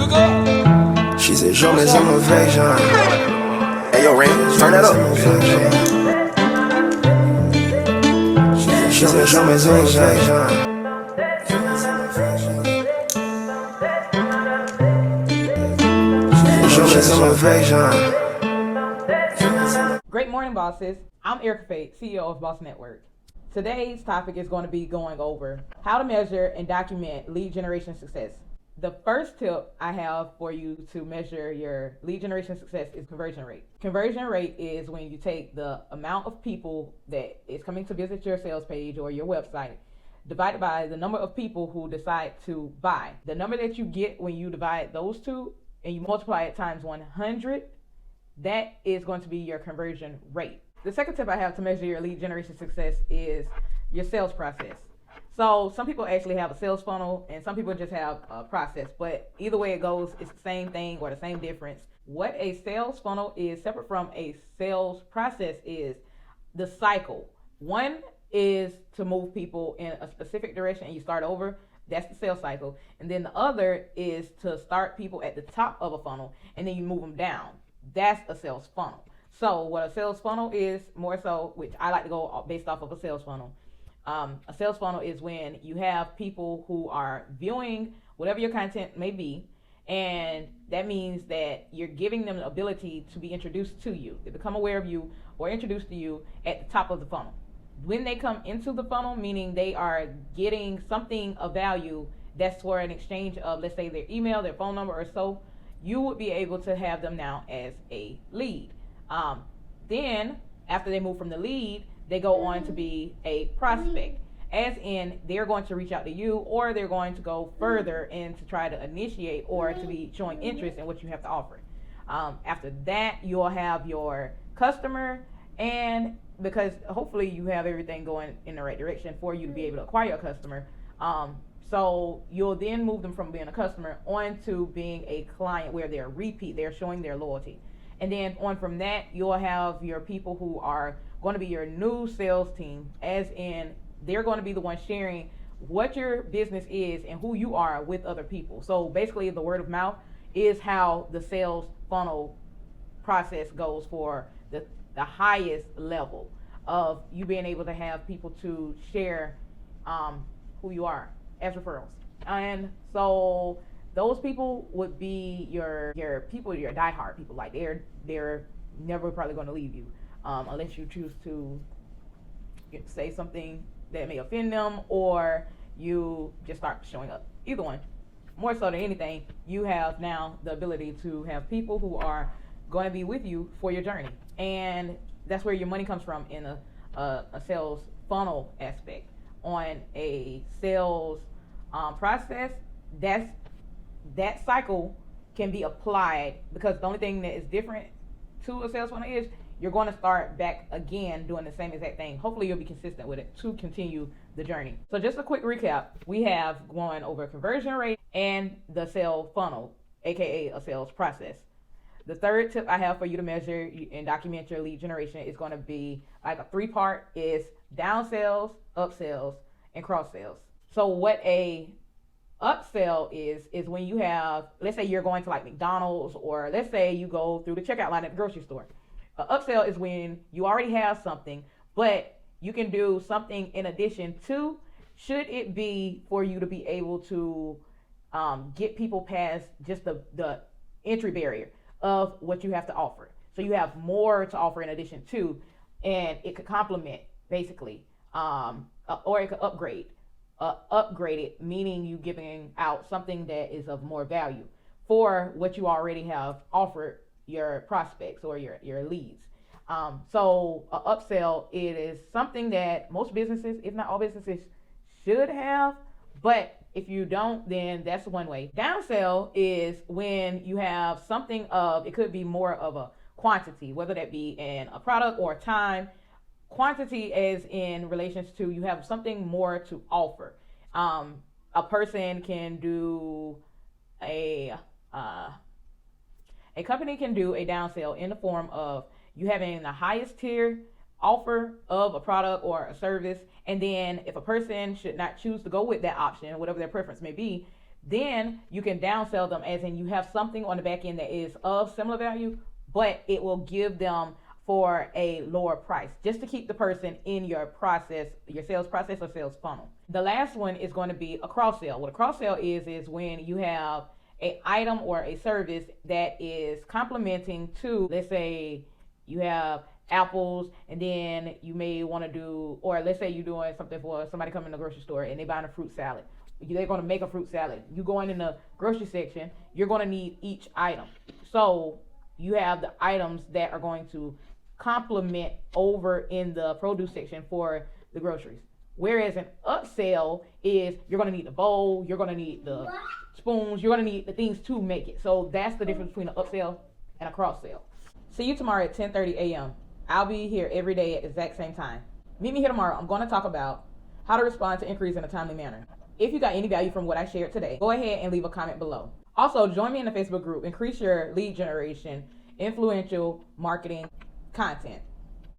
She said, show me some affection. Hey, yo, Rain, turn that up. She said, show me some affection. Show me some affection. Great morning, bosses. I'm EricaFate, CEO of BAWSE Network. Today's topic is going to be going over how to measure and document lead generation success. The first tip I have for you to measure your lead generation success is conversion rate. Conversion rate is when you take the amount of people that is coming to visit your sales page or your website divided by the number of people who decide to buy. The number that you get when you divide those two and you multiply it times 100, that is going to be your conversion rate. The second tip I have to measure your lead generation success is your sales process. So some people actually have a sales funnel and some people just have a process, but either way it goes, it's the same thing or the same difference. What a sales funnel is separate from a sales process is the cycle. One is to move people in a specific direction and you start over. That's the sales cycle. And then the other is to start people at the top of a funnel and then you move them down. That's a sales funnel. So what a sales funnel is, more so, which I like to go based off of a sales funnel. A sales funnel is when you have people who are viewing whatever your content may be, and that means that you're giving them the ability to be introduced to you. They become aware of you or introduced to you at the top of the funnel. When they come into the funnel, meaning they are getting something of value that's for an exchange of, let's say, their email, their phone number or so, you would be able to have them now as a lead. Then after they move from the lead, they go on to be a prospect, as in they're going to reach out to you or they're going to go further and to try to initiate or to be showing interest in what you have to offer. After that, you'll have your customer, and because hopefully you have everything going in the right direction for you to be able to acquire a customer. So you'll then move them from being a customer on to being a client where they're repeat, they're showing their loyalty. And then on from that, you'll have your people who are going to be your new sales team, as in they're going to be the ones sharing what your business is and who you are with other people. So basically the word of mouth is how the sales funnel process goes for the highest level of you being able to have people to share who you are as referrals. And so those people would be your people, your diehard people. Like they're never probably going to leave you unless you choose to say something that may offend them or you just start showing up. Either one. More so than anything, you have now the ability to have people who are going to be with you for your journey. And that's where your money comes from in a sales funnel aspect. On a sales process, that cycle can be applied, because the only thing that is different to a sales funnel is you're going to start back again doing the same exact thing. Hopefully you'll be consistent with it to continue the journey. So just a quick recap, we have gone over conversion rate and the sales funnel, aka a sales process. The third tip I have for you to measure and document your lead generation is going to be like a 3-part, is downsells, upsells, and cross sales. So what a upsell is when you have, let's say you're going to like McDonald's, or let's say you go through the checkout line at the grocery store. An upsell is when you already have something, but you can do something in addition to, should it be for you to be able to get people past just the entry barrier of what you have to offer. So you have more to offer in addition to, and it could complement basically, or it could upgrade. Upgrade it, meaning you giving out something that is of more value for what you already have offered your prospects or your leads. So an upsell, it is something that most businesses, if not all businesses, should have, but if you don't, then that's one way. Downsell is when you have something of, it could be more of a quantity, whether that be in a product or time. Quantity as in relations to you have something more to offer. A person can do a company can do a downsell in the form of you having the highest tier offer of a product or a service, and then if a person should not choose to go with that option, whatever their preference may be, Then you can downsell them, as in you have something on the back end that is of similar value, but it will give them for a lower price, just to keep the person in your process, your sales process or sales funnel. The last one is going to be a cross sell. What a cross sell is when you have an item or a service that is complementing to, let's say you have apples, and then you may want to do, or let's say you're doing something for somebody coming in the grocery store and they buying a fruit salad. They're going to make a fruit salad. You going in the grocery section, you're going to need each item. So you have the items that are going to complement over in the produce section for the groceries. Whereas an upsell is you're going to need the bowl, you're going to need the spoons, you're going to need the things to make it. So that's the difference between an upsell and a cross sell. See you tomorrow at 10:30 a.m. I'll be here every day at the exact same time. Meet me here tomorrow. I'm going to talk about how to respond to inquiries in a timely manner. If you got any value from what I shared today, go ahead and leave a comment below. Also, join me in the Facebook group. Increase your lead generation, influential marketing content.